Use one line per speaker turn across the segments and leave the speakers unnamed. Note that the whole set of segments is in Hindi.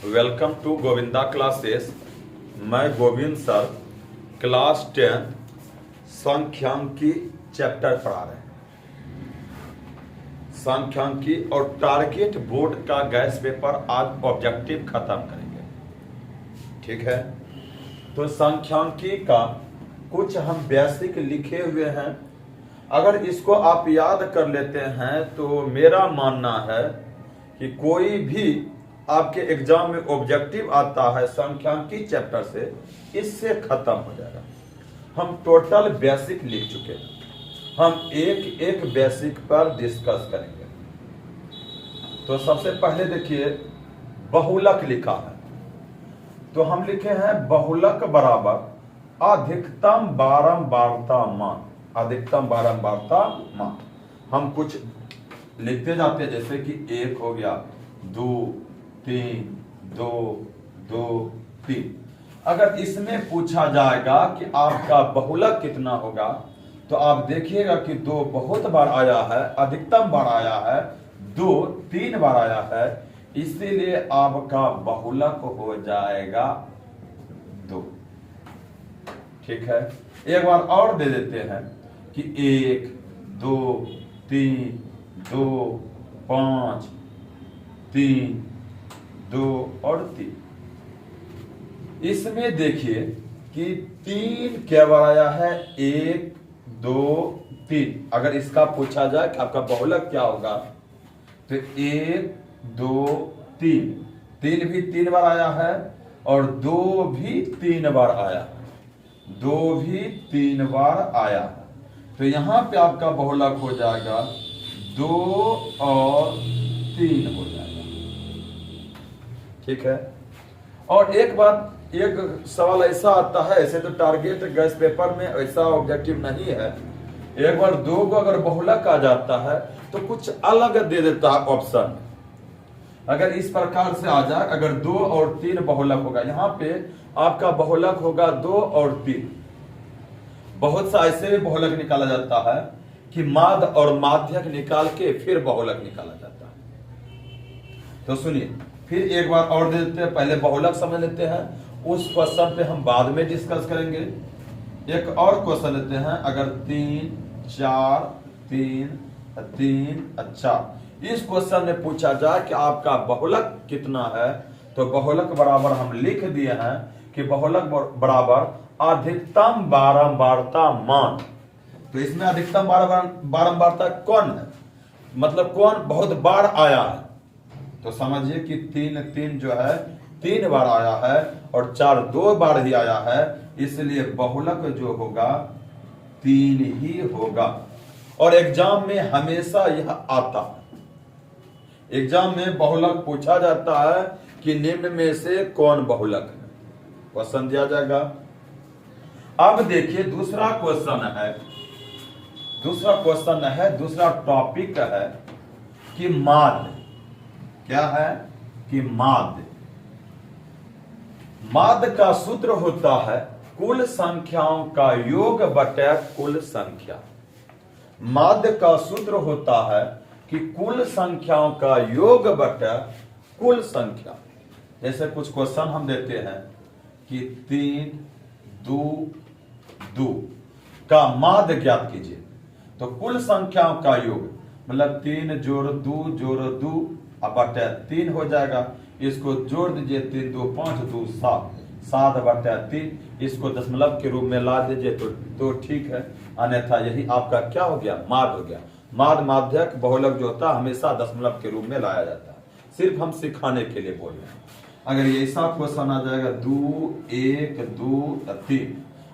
Welcome to Govinda classes. मैं गोविंद सर क्लास 10 सांख्यिकी चैप्टर पढ़ा रहे हैं। सांख्यिकी और टारगेट बोर्ड का गैस पेपर आज ऑब्जेक्टिव खत्म करेंगे। ठीक है, तो सांख्यिकी का कुछ हम बेसिक लिखे हुए हैं। अगर इसको आप याद कर लेते हैं तो मेरा मानना है कि कोई भी आपके एग्जाम में ऑब्जेक्टिव आता है सांख्यिकी चैप्टर से, इससे खत्म हो जाएगा। हम टोटल बेसिक लिख चुके हैं, हम एक एक बेसिक पर डिस्कस करेंगे। तो सबसे पहले देखिए बहुलक लिखा है, तो हम लिखे हैं बहुलक बराबर अधिकतम बारंबारता मान। अधिकतम बारंबारता मान हम कुछ लिखते जाते हैं, जैसे कि 1 हो गया, 2, 3, 2, 2, 3। अगर इसमें पूछा जाएगा कि आपका बहुलक कितना होगा, तो आप देखिएगा कि 2 बहुत बार आया है, अधिकतम बार आया है, 2 3 बार आया है, इसीलिए आपका बहुलक हो जाएगा 2। ठीक है, एक बार और दे देते हैं कि 1, 2, 3, 2, 5, 3, 2 और 3। इसमें देखिए कि 3 क्या बार आया है, 1, 2, 3। अगर इसका पूछा जाए कि आपका बहुलक क्या होगा, तो 1, 2, 3। 3 भी 3 बार आया है और 2 भी 3 बार आया है, 2 भी 3 बार आया है। तो यहां पे आपका बहुलक हो जाएगा 2 और 3 हो जाएगा। ठीक है, और एक बात, एक सवाल ऐसा आता है, ऐसे तो टारगेट गैस पेपर में ऐसा ऑब्जेक्टिव नहीं है, एक बार 2 को अगर बहुलक आ जाता है तो कुछ अलग दे देता है ऑप्शन। अगर इस प्रकार से आ जाए, अगर 2 और 3 बहुलक होगा, यहां पे आपका बहुलक होगा 2 और 3। बहुत सा ऐसे भी बहुलक निकाला जाता है कि माध्य और माध्यक निकाल के फिर बहुलक निकाला जाता है। तो सुनिए, फिर एक बार और दे देते हैं, पहले बहुलक समझ लेते हैं, उस क्वेश्चन पे हम बाद में डिस्कस करेंगे। एक और क्वेश्चन लेते हैं, अगर 3, 4, 3, 3, 4, इस क्वेश्चन में पूछा जाए कि आपका बहुलक कितना है, तो बहुलक बराबर हम लिख दिए हैं कि बहुलक बराबर अधिकतम बारंबारता मान। तो इसमें अधिकतम बारंबारता कौन है, मतलब कौन बहुत बार आया है, तो समझिए कि 3 जो है 3 बार आया है और 4 2 बार ही आया है, इसलिए बहुलक जो होगा 3 ही होगा। और एग्जाम में हमेशा यह आता है, एग्जाम में बहुलक पूछा जाता है कि निम्न में से कौन बहुलक है, क्वेश्चन दिया जाएगा। अब देखिए दूसरा क्वेश्चन है, दूसरा टॉपिक है कि माध्य। क्या है कि माध्य। माध्य का सूत्र होता है कुल संख्याओं का योग बटे कुल संख्या। माध्य का सूत्र होता है कि कुल संख्याओं का योग बटे कुल संख्या। जैसे कुछ क्वेश्चन हम देते हैं कि 3, 2, 2 का माध्य ज्ञात कीजिए, तो कुल संख्याओं का योग मतलब 3 जोड़ 2 जोड़ 2 बटे 3 हो जाएगा। इसको जोड़ दीजिए, 3, 2, 5, 2, 7, 7 बटे 3। इसको दशमलव के रूप में ला दीजिए तो ठीक है, अन्यथा यही आपका क्या हो गया, माध्य हो गया। माध्य माध्यक बहुलक जो होता है हमेशा दशमलव के रूप में लाया जाता है, सिर्फ हम सिखाने के लिए बोल रहे हैं। अगर ऐसा क्वेश्चन आ जाएगा 2, 1, 2, 3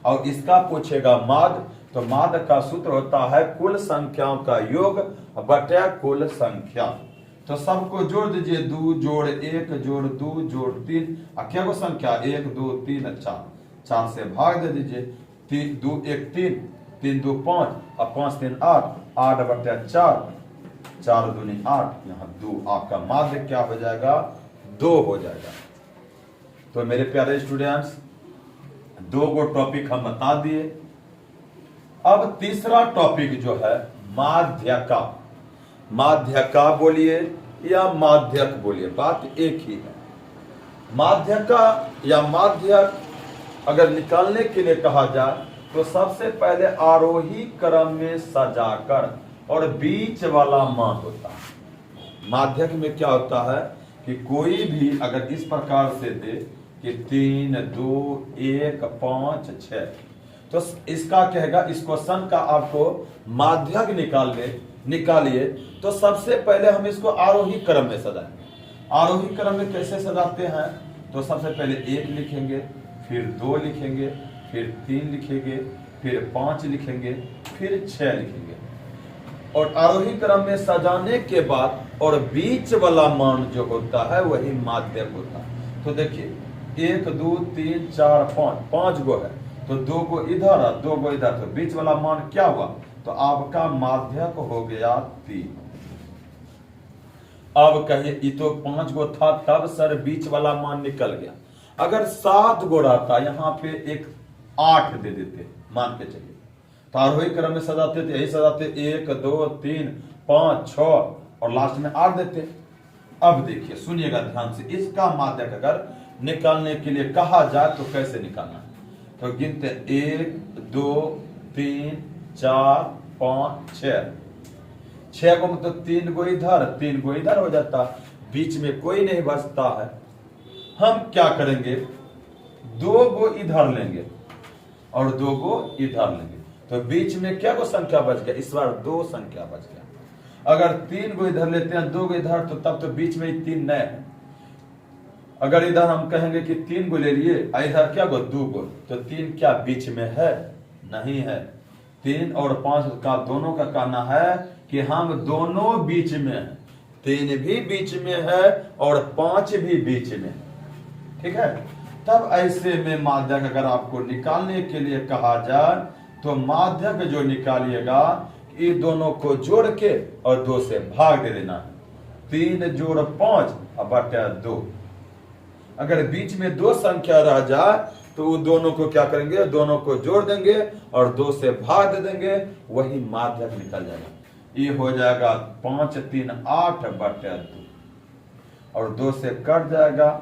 और इसका पूछेगा माध्य, तो माध्य का सूत्र होता है कुल संख्याओं का योग बटे कुल संख्या। तो सबको जोड़ दीजिए, 2 जोड़ 1 जोड़ 2 जोड़ 3, क्या को संख्या 1, 2, 3, 4, 4 से भाग दे दीजिए, 3, 2, 1, 3, 3, 2, 5 और 5, 3, 8, 8 बटे 4, 4 दूनी 8, यहाँ 2, आपका माध्य क्या हो जाएगा, 2 हो जाएगा। तो मेरे प्यारे स्टूडेंट्स, 2 को टॉपिक हम बता दिए। अब तीसरा टॉपिक जो है माध्यका। माध्यका बोलिए या माध्यक बोलिए, बात एक ही है। माध्य का या माध्य अगर निकालने के लिए कहा जाए तो सबसे पहले आरोही क्रम में सजाकर और बीच वाला मान होता है। माध्यक में क्या होता है कि कोई भी अगर इस प्रकार से दे कि 3 2 1 5 6, तो इसका कहेगा इस क्वेश्चन का आपको माध्यक निकालिए तो सबसे पहले हम इसको आरोही क्रम में सजाएं। आरोही क्रम में कैसे सजाते हैं? तो सबसे पहले 1 लिखेंगे, फिर 2 लिखेंगे, फिर 3 लिखेंगे, फिर 5 लिखेंगे, फिर 6 लिखेंगे। और आरोही क्रम में सजाने के बाद और बीच वाला मान जो होता है वही माध्यक होता है। तो देखिए 1 2 3 4 5, 5 गो है तो 2 गो इधर है 2 गो इधर, तो बीच वाला मान क्या हुआ? तो आपका माध्यक हो गया 3। अब कहिए ये तो 5 गो था तब सर बीच वाला मान निकल गया। अगर 7 गो रहता यहाँ पे एक 8 दे देते, मान के चलिए, तो आरोही क्रम में सजाते थे, यही सजाते 1 2 3 5 6 और लास्ट में 8 देते। अब देखिए सुनिएगा ध्यान से, इसका माध्यक अगर निकालने के लिए कहा जाए तो कैसे निकालना है? तो गिनते 1 2 3 4 5 6 को मतलब 3 गो इधर 3 गो इधर हो जाता, बीच में कोई नहीं बचता है। हम क्या करेंगे? 2 गो इधर लेंगे और 2 गो इधर लेंगे, तो बीच में क्या गो संख्या बच गया? इस बार 2 संख्या बच गया। अगर 3 गो इधर लेते हैं 2 गो इधर, तो तब तो बीच में 3 नए है। अगर इधर हम कहेंगे कि 3 गो ले लिए, इधर क्या गो 2 गो, तो 3 क्या बीच में है? नहीं है। 3 और 5 का दोनों का कहना है कि हम दोनों बीच में है, 3 भी बीच में है और 5 भी बीच में है। ठीक है, तब ऐसे में माध्यक अगर आपको निकालने के लिए कहा जाए तो माध्यक जो निकालिएगा ये दोनों को जोड़ के और 2 से भाग दे देना। 3 जोड़ 5 बटा 2। अगर बीच में 2 संख्या रह जाए तो वो दोनों को क्या करेंगे? दोनों को जोड़ देंगे और 2 से भाग दे देंगे, वही माध्यक निकल जाएगा। ये हो जाएगा 5 3 8 बटा 2 और 2 से कट जाएगा,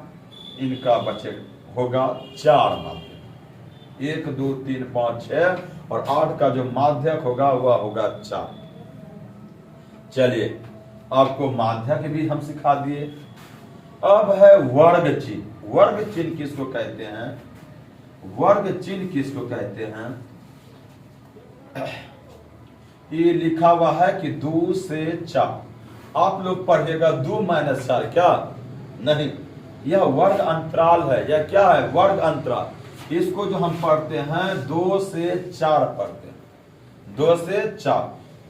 इनका बचे होगा 4 माध्यक। 1 2 3 5 6 और 8 का जो माध्यक होगा वह होगा 4। चलिए आपको माध्यक भी हम सिखा दिए। अब है वर्ग चिन्ह। वर्ग चिन्ह किसको कहते हैं? वर्ग चिन्ह किसको कहते हैं? ये लिखा हुआ है कि 2 से 4। आप लोग पढ़िएगा 2 - 4 क्या? नहीं, यह वर्ग अंतराल है। यह क्या है? वर्ग अंतराल। इसको जो हम पढ़ते हैं 2 से 4 पढ़ते हैं, 2 से 4,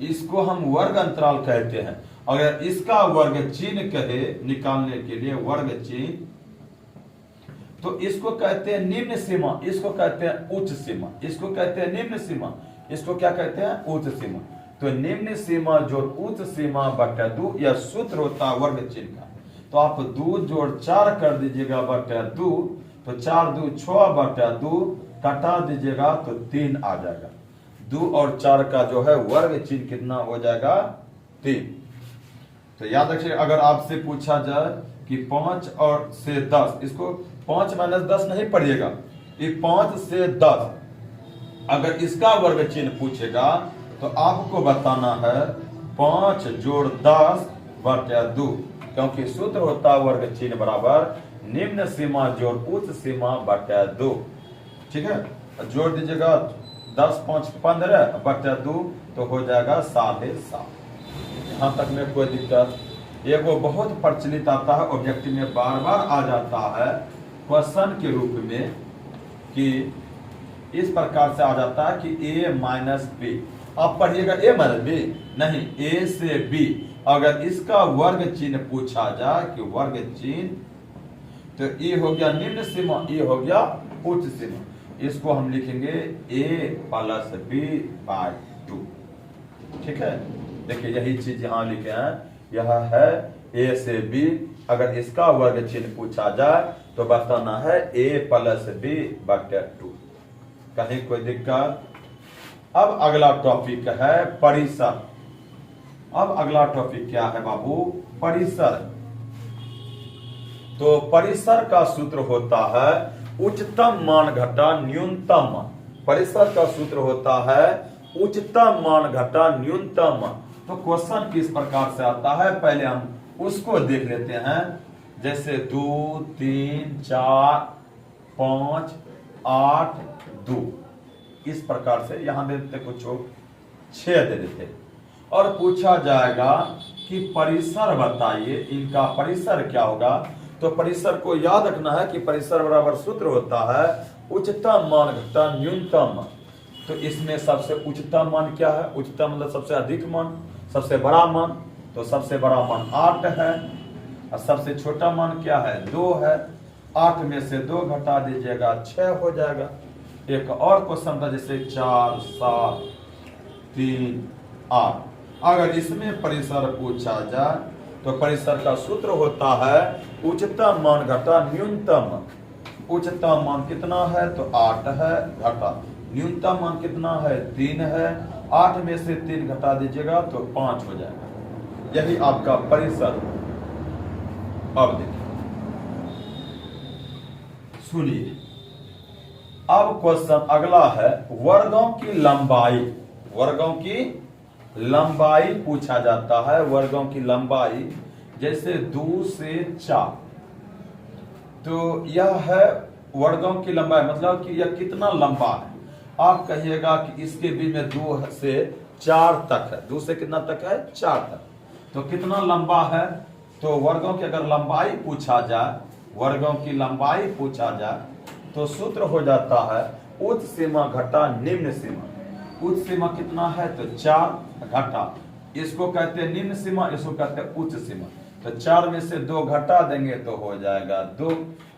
इसको हम वर्ग अंतराल कहते हैं। अगर इसका वर्ग चिन्ह कहे निकालने के लिए वर्ग चिन्ह, तो इसको कहते हैं निम्न सीमा, इसको कहते हैं उच्च सीमा, इसको कहते हैं निम्न सीमा, इसको क्या कहते हैं? उच्च सीमा। तो निम्न सीमा जोड़ उच्च सीमा बटा 2 यह सूत्र होता है वर्ग चिन्ह का। तो आप 2 जोड़ 4 कर दीजिएगा बटा 2, तो 4 2 6 बटा 2 कटा दीजिएगा तो 3 आ जाएगा। 2 और 4 का जो है वर्ग चिन्ह कितना हो जाएगा? 3। तो याद रखिए, अगर आपसे पूछा जाए कि 5 और से 10, इसको 5 - 10 नहीं पढ़िएगा, ये 5 से 10, अगर इसका वर्ग चिन्ह पूछेगा तो आपको बताना है 5 जोड़ 10 बटा 2, क्योंकि सूत्र होता है वर्ग चिन्ह बराबर निम्न सीमा जोड़ उच्च सीमा बटा 2। ठीक है, जोड़ दीजिएगा 10 5 15 बटा 2 तो हो जाएगा 7.5। यहाँ तक में कोई दिक्कत? ये वो बहुत प्रचलित आता है, ऑब्जेक्टिव में बार बार आ जाता है क्वेश्चन के रूप में कि इस प्रकार से आ जाता है कि a - b। आप पढ़िएगा a - b नहीं, a से b। अगर इसका वर्ग चिन्ह पूछा जाए कि वर्ग चिन्ह, तो ये हो गया निम्न सीमा, ये हो गया उच्च सीमा। इसको हम लिखेंगे a + b/2। ठीक है, देखिए यही चीज यहाँ लिखे हैं, यह है a से b। अगर इसका वर्ग चिन्ह पूछा जाए तो बताना है a + b/2। कहीं कोई दिक्कत? अब अगला टॉपिक है परिसर। अब अगला टॉपिक क्या है बाबू? परिसर। तो परिसर का सूत्र होता है उच्चतम मान घटा न्यूनतम मान। परिसर का सूत्र होता है उच्चतम मान घटा न्यूनतम मान। तो क्वेश्चन किस प्रकार से आता है, पहले हम उसको देख लेते हैं। जैसे 2 3 4 5 8 2, इस प्रकार से यहां दे देते, कुछ 6 दे देते और पूछा जाएगा कि परिसर बताइए, इनका परिसर क्या होगा। तो परिसर को याद रखना है कि परिसर बराबर सूत्र होता है उच्चतम मान घटा न्यूनतम मान। तो इसमें सबसे उच्चतम मान क्या है, उच्चतम मतलब सबसे अधिक मान, सबसे बड़ा मान। तो सबसे बड़ा मान 8 है और सबसे छोटा मान क्या है, 2 है। 8 में से 2 घटा दीजिएगा 6 हो जाएगा। एक और क्वेश्चन था जैसे 4 7 3 8। अगर इसमें परिसर पूछा जाए तो परिसर का सूत्र होता है उच्चतम मान घटा न्यूनतम मान। उच्चतम मान कितना है, तो 8 है, घटा न्यूनतम मान कितना है, 3 है। 8 में से 3 घटा दीजिएगा तो 5 हो जाएगा। यही आपका परिसर। अब देखिए, सुनिए, अब क्वेश्चन अगला है वर्गों की लंबाई। वर्गों की लंबाई पूछा जाता है। वर्गों की लंबाई जैसे 2 से 4, तो यह है वर्गों की लंबाई, मतलब कि यह कितना लंबा है। आप कहिएगा कि इसके बीच में 2 से 4 तक है, 2 से कितना तक है, 4 तक, तो कितना लंबा है। तो वर्गों की अगर लंबाई पूछा जाए, वर्गों की लंबाई पूछा जाए तो सूत्र हो जाता है उच्च सीमा घटा निम्न सीमा। उच्च सीमा कितना है, तो 4 घटा, इसको कहते हैं निम्न सीमा, इसको कहते हैं उच्च सीमा। तो 4 में से 2 घटा देंगे तो हो जाएगा 2।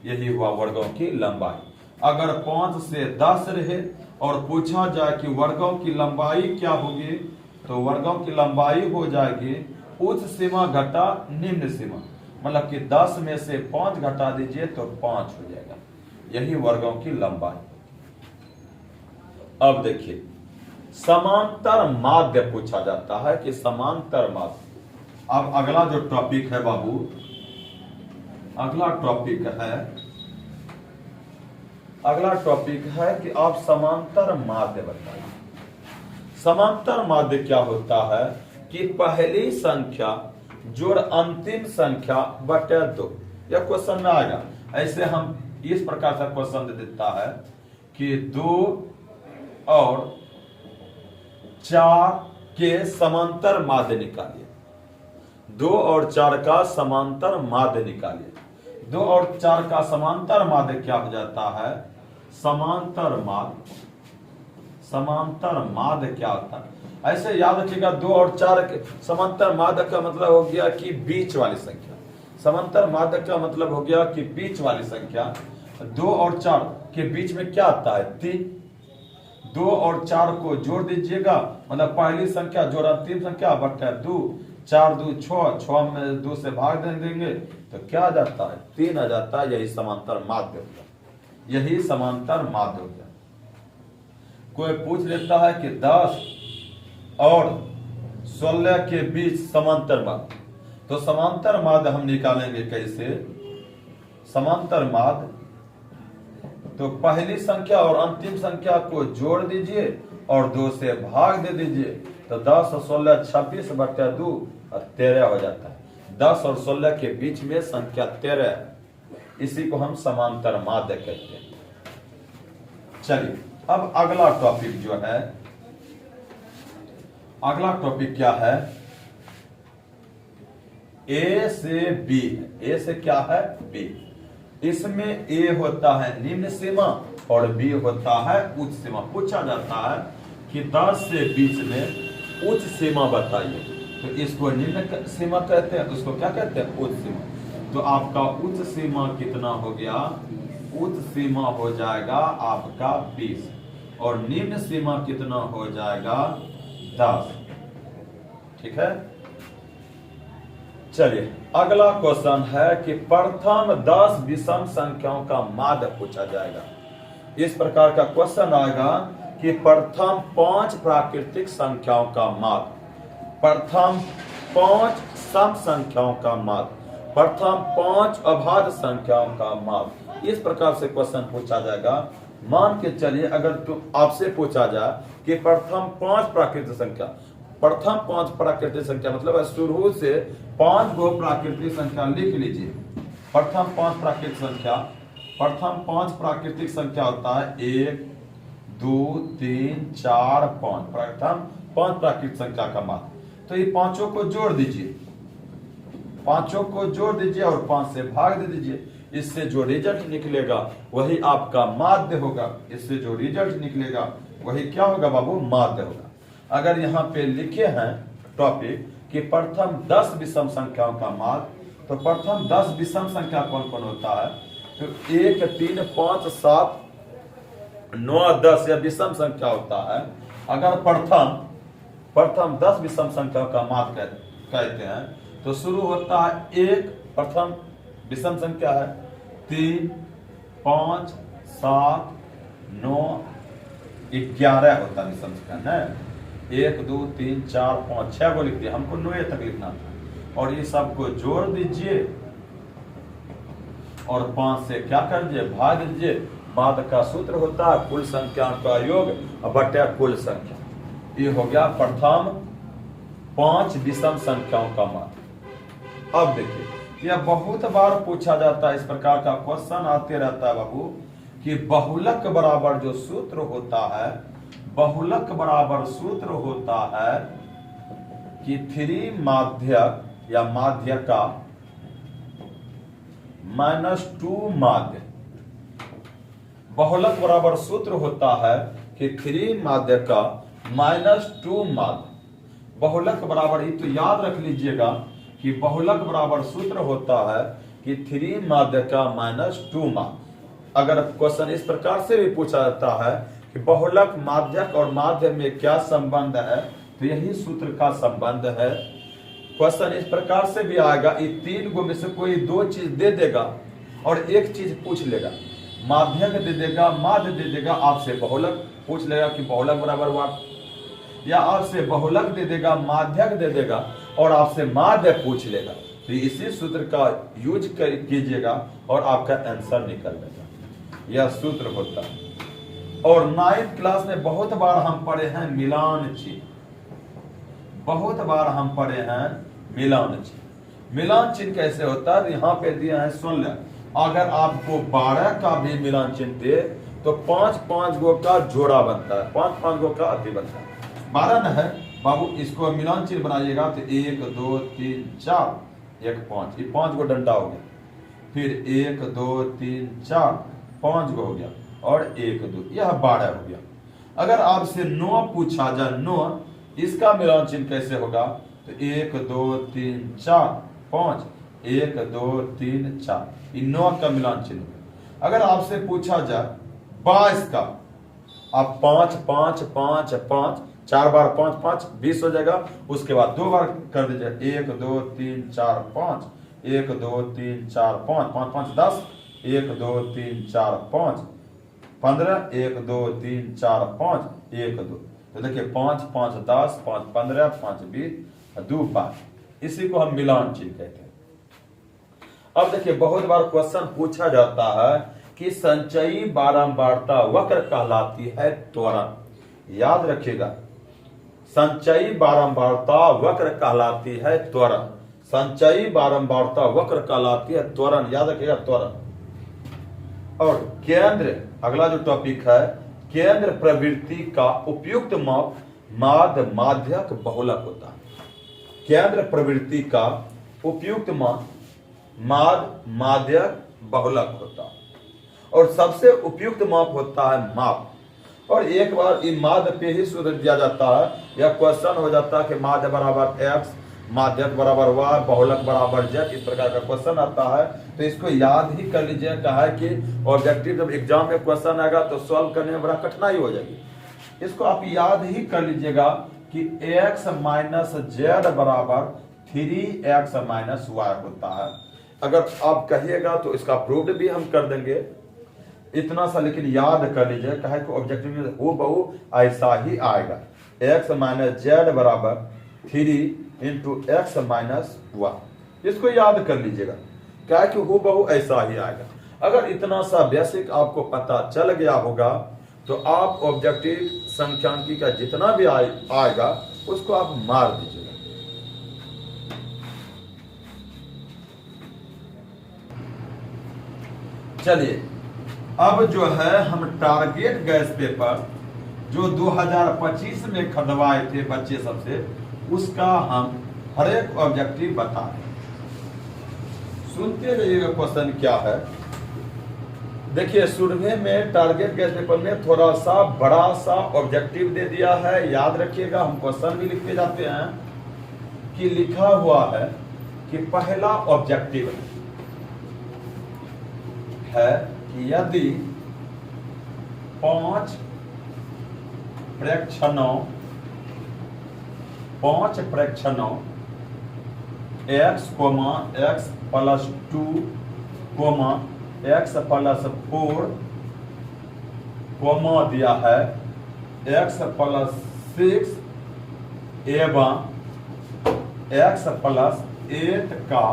यही हुआ वर्गों की लंबाई। अगर 5 से 10 रहे और पूछा जाए कि वर्गों की लंबाई क्या होगी, तो वर्गों की लंबाई हो जाएगी उच्च सीमा घटा निम्न सीमा, मतलब कि 10 में से 5 घटा दीजिए तो 5 हो जाएगा। यही वर्गों की लंबाई। अब देखिए, समांतर माध्य पूछा जाता है कि समांतर माध्य। अब अगला जो टॉपिक है बाबू, अगला टॉपिक है कि आप समांतर माध्य बताइए। समांतर माध्य क्या होता है कि पहली संख्या जोड़ अंतिम संख्या बटे 2। यह क्वेश्चन में आएगा। ऐसे हम इस प्रकार से क्वेश्चन दे देता है कि 2 और 4 के समांतर माध्य निकालिए। 2 और 4 का समांतर माध्य निकालिए। 2 और 4 का समांतर माध्य क्या हो जाता है, समांतर माध्य क्या होता है, ऐसे याद रखिएगा। 2 और 4 के समांतर माध्य का मतलब हो गया कि बीच वाली संख्या। समांतर माध्य का मतलब हो गया कि बीच वाली संख्या। 2 और 4 के बीच में क्या आता है, 3। 2 और 4 को जोड़ दीजिएगा, मतलब पहली संख्या जोड़ अंतिम संख्या बटे 2। 4 2 6, 6 में 2 से भाग देंगे तो क्या आ जाता है, 3 आ जाता है। यही समांतर माध्य हो गया। यही समांतर माध्य हो गया। कोई पूछ लेता है कि 10 और 16 के बीच समांतर माध्य, तो समांतर माध्य हम निकालेंगे कैसे। समांतर माध्य, तो पहली संख्या और अंतिम संख्या को जोड़ दीजिए और 2 से भाग दे दीजिए, तो 10 और 16 26 बटे 2 और 13 हो जाता है। 10 और 16 के बीच में संख्या 13 है। इसी को हम समांतर माध्य कहते हैं। चलिए, अब अगला टॉपिक जो है, अगला टॉपिक क्या है, ए से बी। ए से क्या है, बी। इसमें ए होता है निम्न सीमा और बी होता है उच्च सीमा। पूछा जाता है कि 10 से 20 में उच्च सीमा बताइए, तो इसको निम्न सीमा कहते हैं, उसको क्या कहते हैं, उच्च सीमा। तो आपका उच्च सीमा कितना हो गया, उच्च सीमा हो जाएगा आपका 20 और निम्न सीमा कितना हो जाएगा, 10। ठीक है। चलिए, अगला क्वेश्चन है कि प्रथम 10 विषम संख्याओं का माध्य पूछा जाएगा। इस प्रकार का क्वेश्चन आएगा कि प्रथम 5 प्राकृतिक संख्याओं का माध्य, प्रथम 5 सम संख्याओं का माध्य, प्रथम 5 अभाज्य संख्याओं का मान। इस प्रकार से क्वेश्चन पूछा जाएगा। मान के चलिए अगर तुम आपसे पूछा जाए कि प्रथम 5 प्राकृतिक संख्या, प्रथम 5 प्राकृतिक संख्या मतलब शुरू से 5 गो प्राकृतिक संख्या लिख लीजिए। प्रथम 5 प्राकृतिक संख्या, प्रथम 5 प्राकृतिक संख्या होता है 1 2 3 4 5। प्रथम 5 प्राकृतिक संख्या का मान, तो ये पांचों को जोड़ दीजिए, पांचों को जोड़ दीजिए और 5 से भाग दे दीजिए। इससे जो रिजल्ट निकलेगा वही आपका माध्य होगा। इससे जो रिजल्ट निकलेगा वही क्या होगा बाबू, माध्य होगा। अगर यहाँ पे लिखे हैं टॉपिक कि प्रथम 10 विषम संख्याओं का माध्य, तो प्रथम 10 विषम संख्या कौन कौन होता है, तो 1 3 5 7 9 10 यह विषम संख्या होता है। अगर प्रथम 10 विषम संख्या का माध्य कहते हैं तो शुरू होता है 1, प्रथम विषम संख्या है 3 5 7 9 11 होता है विषम संख्या है। 1 2 3 4 5 6 को लिख दिया, हमको 9 तक लिखना था। और ये सबको जोड़ दीजिए और 5 से क्या कर दीजिए, भाग दीजिए। माध्य का सूत्र होता है कुल संख्या का योग बटे कुल संख्या। ये हो गया प्रथम 5 विषम संख्याओं का माध्य। अब देखिए यह बहुत बार पूछा जाता है, इस प्रकार का क्वेश्चन आते रहता है बाबू कि बहुलक बराबर जो सूत्र होता है, बहुलक बराबर सूत्र होता है कि 3 माध्यक या माध्य का -2 माध्य। बहुलक बराबर सूत्र होता है कि 3 माध्य का -2 माध्य। बहुलक बराबर, ये तो याद रख लीजिएगा कि बहुलक बराबर सूत्र होता है कि 3 माध्य का -2 माध्य। अगर क्वेश्चन इस प्रकार से भी पूछा जाता है कि बहुलक माध्यक और माध्य में क्या संबंध है, तो यही सूत्र का संबंध है। क्वेश्चन इस प्रकार से भी आएगा, ये 3 गो में से कोई 2 चीज दे देगा और एक चीज पूछ लेगा, माध्यक दे देगा, माध्य दे देगा, आपसे बहुलक पूछ लेगा कि बहुलक बराबर हुआ, या आपसे बहुलक दे देगा, माध्यक दे देगा और आपसे माध्य पूछ लेगा। तो इसी सूत्र का यूज कीजिएगा और आपका आंसर निकलेगा। यह सूत्र होता है। और 9th क्लास में बहुत बार हम पढ़े हैं मिलान चिन्ह, बहुत बार हम पढ़े हैं मिलान चिन्ह। मिलान चिन्ह कैसे होता है, यहाँ पे दिया है 16। अगर आपको 12 का भी मिलान चिन्ह दे तो 5-5 गो का जोड़ा बनता है, 5-5 गो का अति बनता है। 12 न है बाबू, इसको मिलान चिन्ह बनाइएगा तो 1 2 3 4 1 5, ये 5 गो डंडा हो गया। फिर 1 2 3 4 5 गो हो गया और 1 2, यह 12 हो गया। अगर आपसे 9 पूछा जाए, 9 इसका मिलान चिन्ह कैसे होगा, तो 1 2 3 4 5 1 2 3 4, ये 9 का मिलान चिन्ह होगा। अगर आपसे पूछा जाए 22 का, आप 5 5 5 5 4 बार 5 5 20 हो जाएगा। उसके बाद 2 बार कर दीजिए, 1 2 3 4 5 1 2 3 4 5 5 5 10 1 2 3 4 5 15 1 2 3 4 5 1 2, तो देखिए 5 5 10 5 15 5 20 2 5, इसी को हम मिलान चिन्ह कहते हैं। अब देखिए बहुत बार क्वेश्चन पूछा जाता है कि संचयी बारंबारता वक्र कहलाती है त्वरण। याद रखिएगा, संचयी बारंबारता वक्र कहलाती है त्वरण। संचयी बारंबारता वक्र कहलाती है त्वरण, याद रखिएगा त्वरण। और केंद्र, अगला जो टॉपिक है, केंद्र प्रवृत्ति का उपयुक्त माप माध्य माध्यक बहुलक होता है। केंद्र प्रवृत्ति का उपयुक्त माप माध्य माध्यक बहुलक होता है। और सबसे उपयुक्त माप होता है माप। और एक बार इन माध्य पे ही सूत्र दिया जाता है, यह क्वेश्चन हो जाता है कि माध्य बराबर x, माध्यक बराबर y, बहुलक बराबर z, इस प्रकार का क्वेश्चन आता है। तो इसको याद ही कर लीजिए, कहा है कि ऑब्जेक्टिव जब एग्जाम में क्वेश्चन आएगा तो सॉल्व करने में बड़ा कठिनाई हो जाएगी। इसको आप याद ही कर लीजिएगा कि x माइनस जेड बराबर 3x माइनस y होता है। अगर आप कहिएगा तो इसका प्रूव्ड भी हम कर देंगे, इतना सा लेकिन याद कर लीजिए, कहे कि ऑब्जेक्टिव में हूबहू ऐसा ही आएगा। x माइनस जेड बराबर 3 इंटू एक्स माइनस 1, इसको याद कर लीजिएगा। क्या है कि हूबहू ऐसा ही आएगा। अगर इतना सा बेसिक आपको पता चल गया होगा तो आप ऑब्जेक्टिव संख्यांकी का जितना भी आएगा उसको आप मार दीजिएगा। चलिए अब जो है हम टारगेट गैस पेपर जो 2025 में खरीदवाए थे बच्चे सबसे, उसका हम हर एक ऑब्जेक्टिव बता रहे हैं। सुनते रहिएगा क्वेश्चन क्या है। देखिए सर्वे में टारगेट गैस पेपर में थोड़ा सा बड़ा सा ऑब्जेक्टिव दे दिया है, याद रखिएगा। हम क्वेश्चन भी लिखते जाते हैं कि लिखा हुआ है कि पहला ऑब्जेक्टिव है कि यदि 5 प्रेक्षणों x, x plus 2, x plus 4, दिया है x प्लस 6 एवं x प्लस 8 का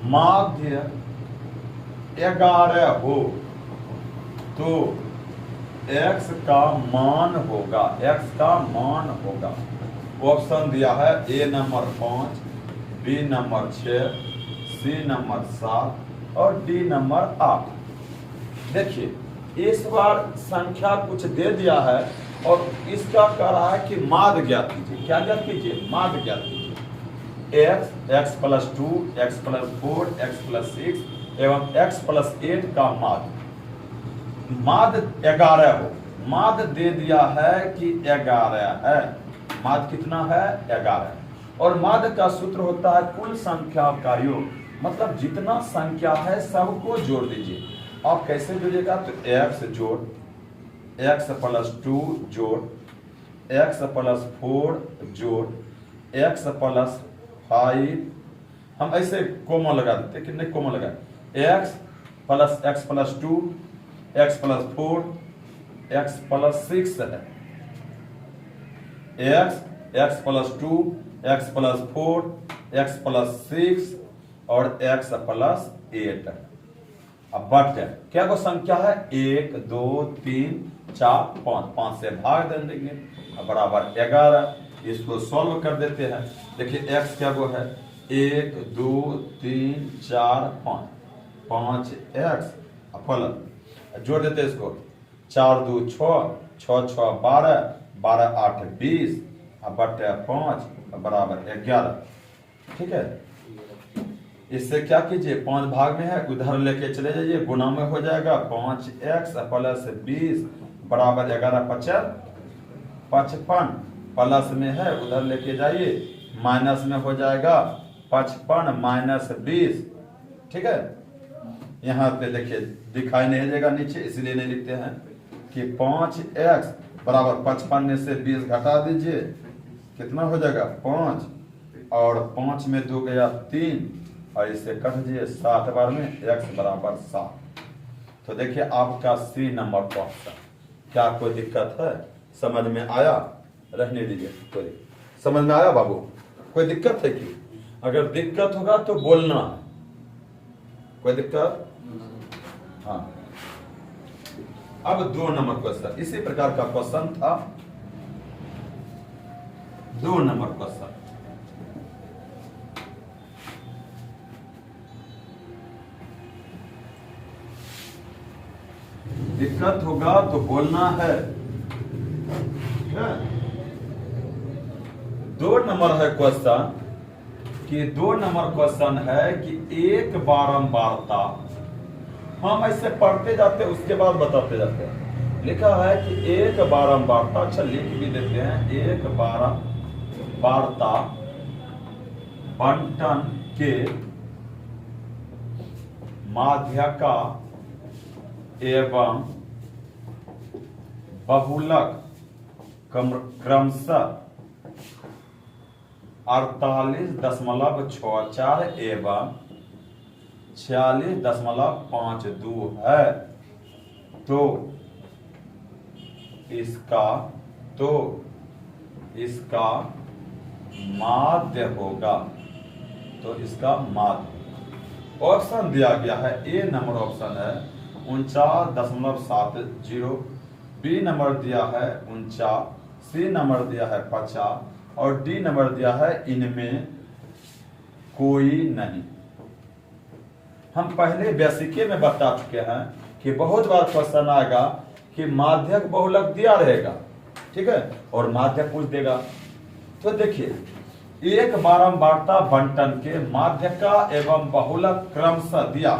माध्य 11 हो तो x का मान होगा, ऑप्शन दिया है A number 5, B number 6, C number 7 और डी नंबर 8। देखिए इस बार संख्या कुछ दे दिया है और इसका कह रहा है कि माध्य ज्ञात कीजिए। क्या ज्ञात कीजिए? माध्य ज्ञात कीजिए। x plus 2, x plus 4, x plus 6 एवं x प्लस 8 का माध्य 11 हो। माध्य दे दिया है कि 11 है। माध्य कितना है? 11। और माध्य का सूत्र होता है कुल संख्या का योग, मतलब जितना संख्या है सबको जोड़ दीजिए। आप कैसे जोड़िएगा? तो x जोड़ x प्लस 2 जोड़ x प्लस 4 जोड़ x प्लस 5, हम ऐसे कोमा लगा देते कि नहीं कोमा लगा, x plus 2, x plus 4, x plus 6 है, x plus 2, x plus 4, x plus 6 और x प्लस 8। अब बट क्या को संख्या है? 1 2 3 4 5, 5 से भाग दे देंगे बराबर 11। इसको सॉल्व कर देते हैं। देखिए x क्या वो है? 1 2 3 4 5, 5x प्लस जोड़ देते हैं इसको, 4 2 6, 6 6 12, 12 8 20 बटे 5 बराबर 11। ठीक है, इससे क्या कीजिए? 5 भाग में है, उधर लेके चले जाइए, गुना में हो जाएगा 5x प्लस 20 बराबर 11 55, प्लस में है उधर लेके जाइए, माइनस में हो जाएगा 55 माइनस 20। ठीक है, यहाँ पे देखिए दिखाई नहीं देगा नीचे, इसलिए नहीं लिखते हैं कि 5x बराबर 55 में से 20 घटा दीजिए, कितना हो जाएगा? 5 और 5 में 2 गया 3 और इसे कट दीजिए 7 बार में x बराबर 7। तो देखिए आपका सी नंबर क्वेश्चन। क्या कोई दिक्कत है? समझ में आया? रहने दीजिए। कोई समझ में आया बाबू? कोई दिक्कत है कि? अगर दिक्कत होगा तो बोलना है। कोई दिक्कत? हाँ। अब 2 नंबर क्वेश्चन, इसी प्रकार का क्वेश्चन था। 2 नंबर क्वेश्चन, दिक्कत होगा तो बोलना है। 2 नंबर है क्वेश्चन कि 2 नंबर क्वेश्चन है कि एक बारंबारता, हम ऐसे पढ़ते जाते उसके बाद बताते जाते हैं। लिखा है कि एक बारंबारता, अच्छा लिख भी देते हैं, एक बारंबारता बंटन के माध्यका एवं बहुलक क्रमशः 48.64 एवं 46.52 है, तो इसका माध्य होगा। तो इसका माध्य ऑप्शन दिया गया है, ए नंबर ऑप्शन है 49.70, बी नंबर दिया है 49, सी नंबर दिया है 50 और डी नंबर दिया है इनमें कोई नहीं। हम पहले बेसिके में बता चुके हैं कि बहुत बार क्वेश्चन आएगा कि माध्यक बहुलक दिया रहेगा, ठीक है, और माध्यक पूछ देगा। तो देखिए, एक बारंबारता बंटन के माध्यका एवं बहुलक क्रमशः दिया,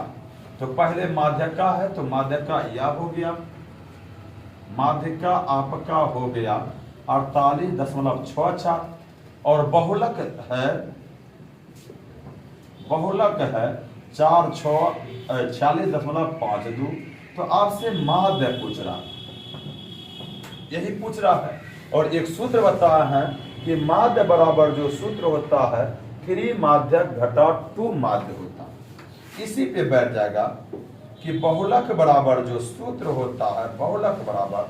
तो पहले माध्यका है तो माध्यका यह हो गया, माध्यका आपका हो गया 48.66 और बहुलक है 46.52। तो आपसे माध्य पूछ रहा, यही पूछ रहा है। और एक सूत्र बताया है कि माध्य बराबर जो सूत्र होता है 3 माध्यक घटा 2 माध्य होता है। इसी पे बैठ जाएगा कि बहुलक बराबर जो सूत्र होता है, बहुलक बराबर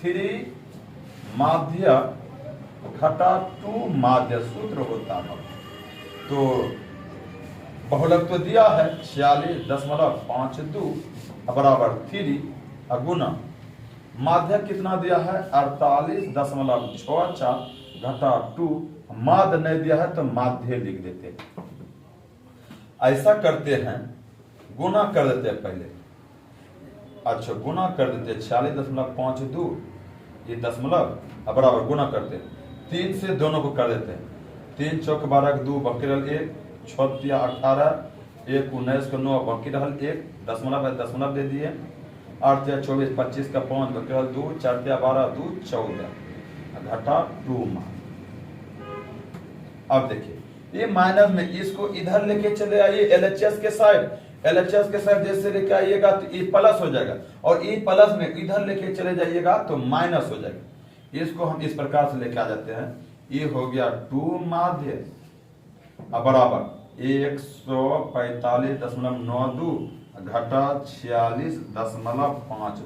3 माध्य घटा 2 माध्य सूत्र होता है। तो बहुलक तो दिया है 46.52 बराबर 3 गुना माध्यक कितना दिया है 48.64 घटा 2, माध्य नहीं दिया है तो माध्य लिख देते। ऐसा करते हैं, गुना कर देते हैं पहले। अच्छा, गुना कर देते 46.52 ये दशमलव बराबर गुना करते हैं 3 से दोनों को कर देते हैं। 3 चौक 12 2 बाकी रहल 1, 6 18 1 19 को 9 बाकी रहल 1, दशमलव है दशमलव दे दिए, 8 24 25 का 5 बाकी रहल 2, 4 12 2 14 घटा 2 मान। अब देखिए, ये माइनस में इसको इधर लेके चले आइए एलएचएस के साइड, एलएचएस के साइड जैसे लेके आइएगा तो ये प्लस हो जाएगा और ये प्लस में इधर लेके चले जाइएगा तो माइनस हो जाएगा। इसको हम इस प्रकार से लेके आ जाते हैं, ये हो गया 2 माध्य बराबर 145.92 घटा 46.52।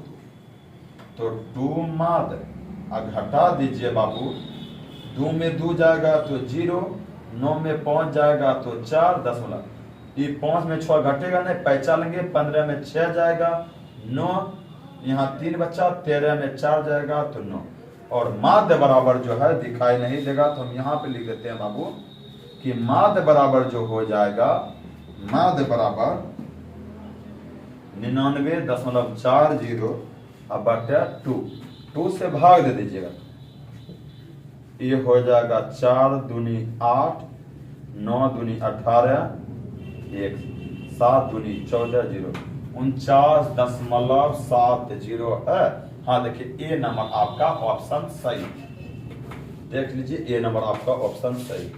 तो 2 माध्य घटा दीजिए बाबू, 2 में 2 जाएगा तो 0, 9 में 5 जाएगा तो 4 दशमलव, ये 5 में 6 घटेगा नहीं, पैसा लेंगे, 15 में 6 जाएगा 9, यहाँ 3 बच्चा, 13 में 4 जाएगा तो 9। और माध्य बराबर जो है दिखाई नहीं देगा तो हम यहाँ पे लिख देते हैं बाबू कि माध्य बराबर जो हो जाएगा, माध्य बराबर 99.40 बटा 2 से भाग दे दीजिएगा, ये हो जाएगा 4 दूनी 8, 9 दूनी 18, 1 7 दूनी 14, 0 49.70 है। हाँ देखिए, ए नंबर आपका ऑप्शन सही, देख लीजिए ए नंबर आपका ऑप्शन सही।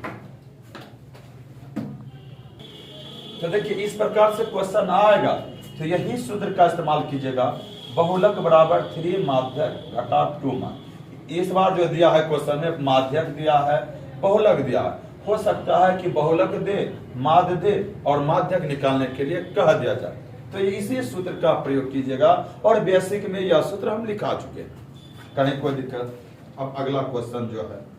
तो देखिए, इस प्रकार से क्वेश्चन आएगा तो यही सूत्र का इस्तेमाल कीजिएगा, बहुलक बराबर 3 माध्यक घटा 2 माध्य। इस बार जो दिया है क्वेश्चन में माध्यक दिया है, बहुलक दिया है, हो सकता है कि बहुलक दे, माध्य दे और माध्यक निकालने के लिए कह दिया जाए, तो इसी सूत्र का प्रयोग कीजिएगा। और बेसिक में यह सूत्र हम लिखा चुके हैं, कहीं कोई दिक्कत। अब अगला क्वेश्चन जो है,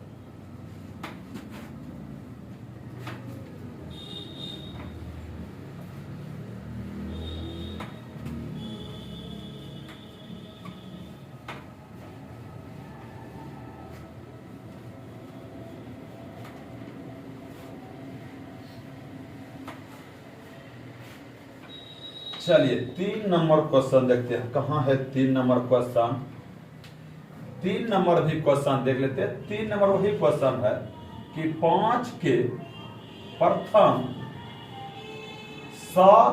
चलिए 3 नंबर क्वेश्चन देखते हैं, कहां है 3 नंबर क्वेश्चन। 3 नंबर भी क्वेश्चन देख लेते हैं। 3 नंबर वही क्वेश्चन है कि 5 के प्रथम 7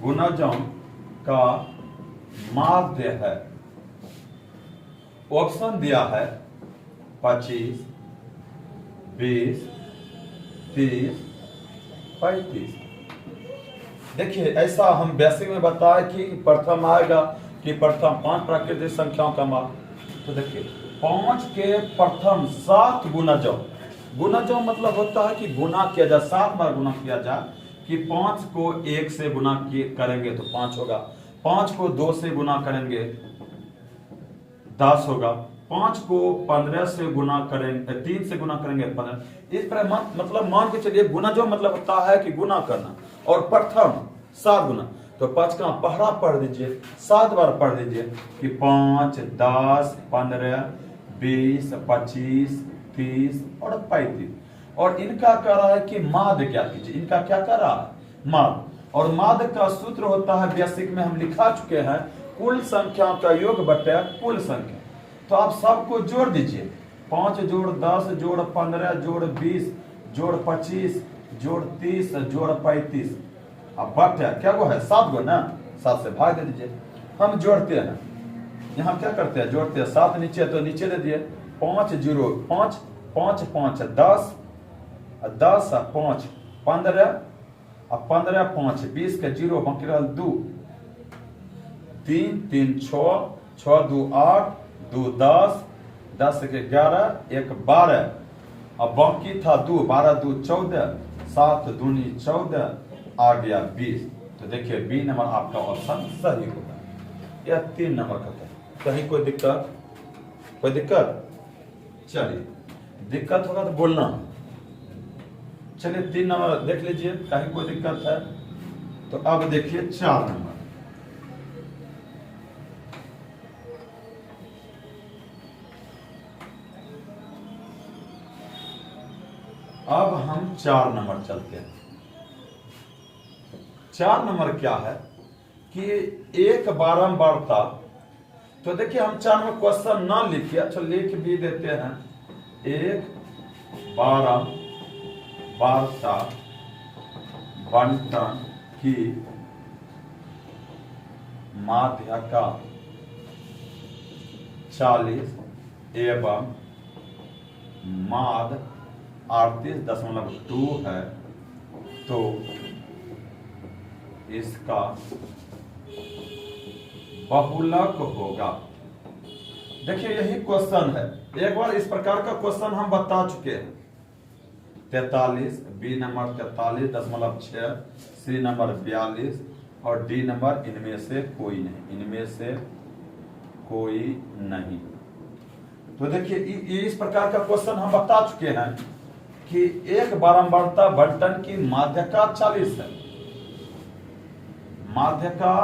गुणजों का माध्य है। ऑप्शन दिया है 25, 20, 30, 35। देखिए, ऐसा हम बेसिक में बताया कि प्रथम आएगा कि प्रथम 5 प्राकृतिक संख्याओं का मान। तो देखिए, 5 के प्रथम 7 गुणजों, गुणजों मतलब होता है कि गुना किया जाए, 7 बार गुना किया जाए, कि 5 को 1 से गुना करेंगे तो 5 होगा, 5 को 2 से गुना करेंगे 10 होगा, 5 को 15 से गुना करेंगे, 3 से गुना करेंगे 15। इस पर मतलब मान के चलिए गुना जो मतलब होता है कि गुना करना, और प्रथम 7 गुना, तो 5 का पहरा पढ़ दीजिए, 7 बार पढ़ दीजिए कि 5, 10, 15, 20, 25, 30 और 35। और इनका कह रहा है कि माध्य क्या कीजिए, इनका क्या कर रहा है, माध्य। और माध्य का सूत्र होता है, बेसिक में हम लिखा चुके हैं, कुल संख्या का योग बटा कुल संख्या। तो आप सबको जोड़ दीजिए, 5 जोड़ 10 जोड़ 15 जोड़ 20 जोड़ 25 जोड़ 30 जोड़ 35, अब बटा क्या वो है 7 गो ना, 7 से भाग दे दीजिए। हम जोड़ते हैं, यहाँ क्या करते हैं, जोड़ते हैं, 7 नीचे तो नीचे दे दिए, 5 0 5 5 5 10 10 5 15 15 5 20 के 0 बाकी रहल 2 3 3 6 6 2 8 2 10 10 के 11 1 12, अब बाकी था 2 12 2 14 7 दूनी 14 आ गया 20। तो देखिए बी नंबर आपका ऑप्शन सही होगा। यह 3 नंबर का था। कहीं कोई दिक्कत, कोई दिक्कत, चलिए दिक्कत होगा तो बोलना। चलिए 3 नंबर देख लीजिए, कहीं कोई दिक्कत है तो अब देखिए 4 नंबर। अब हम 4 नंबर चलते हैं। 4 नंबर क्या है कि एक बारंबारता, तो देखिए हम 4 में क्वेश्चन ना लिखिए, अच्छा लिख भी देते हैं। एक बारंबारता बंटन की माध्यका 40 एवं माध्य 38.2 है, तो इसका बहुलक होगा। देखिए यही क्वेश्चन है, एक बार इस प्रकार का क्वेश्चन हम बता चुके हैं। 43, बी नंबर 43.6, सी नंबर 42 और डी नंबर इनमें से कोई नहीं, इनमें से कोई नहीं। तो देखिए इस प्रकार का क्वेश्चन हम बता चुके हैं कि एक बारंबारता बंटन की माध्यका 40 है, माध्यका